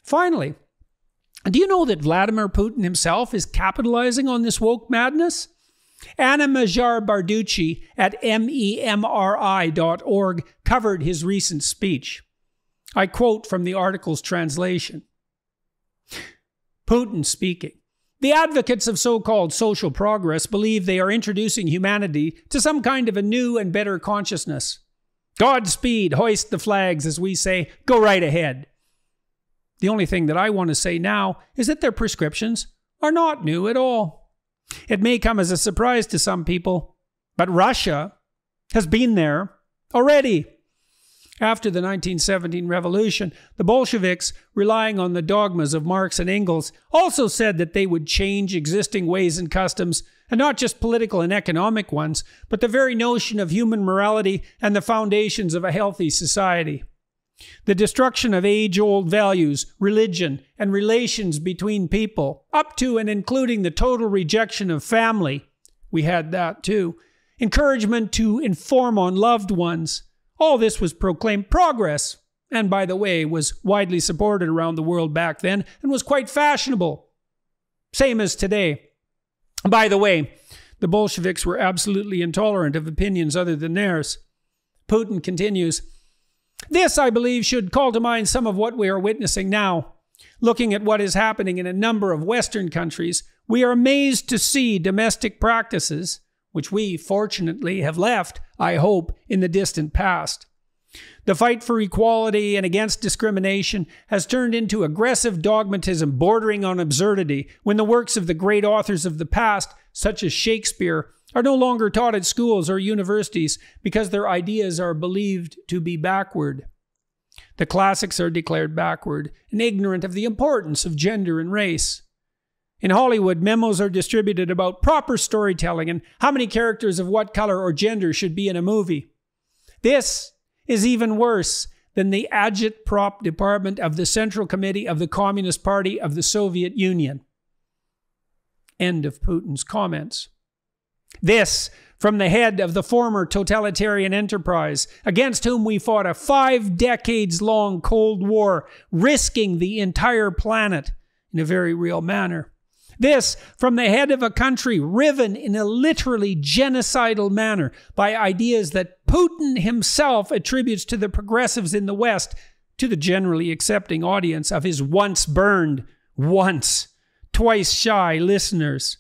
Finally, do you know that Vladimir Putin himself is capitalizing on this woke madness? Anna Majar Barducci at memri.org covered his recent speech. I quote from the article's translation. Putin speaking. The advocates of so-called social progress believe they are introducing humanity to some kind of a new and better consciousness. Godspeed, hoist the flags, as we say, go right ahead. The only thing that I want to say now is that their prescriptions are not new at all. It may come as a surprise to some people, but Russia has been there already. After the 1917 revolution, the Bolsheviks, relying on the dogmas of Marx and Engels, also said that they would change existing ways and customs, and not just political and economic ones, but the very notion of human morality and the foundations of a healthy society. The destruction of age-old values, religion, and relations between people, up to and including the total rejection of family, we had that too, encouragement to inform on loved ones, all this was proclaimed progress, and by the way, was widely supported around the world back then and was quite fashionable. Same as today. By the way, the Bolsheviks were absolutely intolerant of opinions other than theirs. Putin continues, this, I believe, should call to mind some of what we are witnessing now. Looking at what is happening in a number of Western countries, we are amazed to see domestic practices, which we, fortunately, have left, I hope, in the distant past. The fight for equality and against discrimination has turned into aggressive dogmatism bordering on absurdity when the works of the great authors of the past, such as Shakespeare, are no longer taught at schools or universities because their ideas are believed to be backward. The classics are declared backward and ignorant of the importance of gender and race. In Hollywood, memos are distributed about proper storytelling and how many characters of what color or gender should be in a movie. This is even worse than the agitprop department of the Central Committee of the Communist Party of the Soviet Union. End of Putin's comments. This from the head of the former totalitarian enterprise, against whom we fought a 5 decades-long Cold War, risking the entire planet in a very real manner. This from the head of a country riven in a literally genocidal manner by ideas that Putin himself attributes to the progressives in the West, to the generally accepting audience of his once burned, twice shy listeners.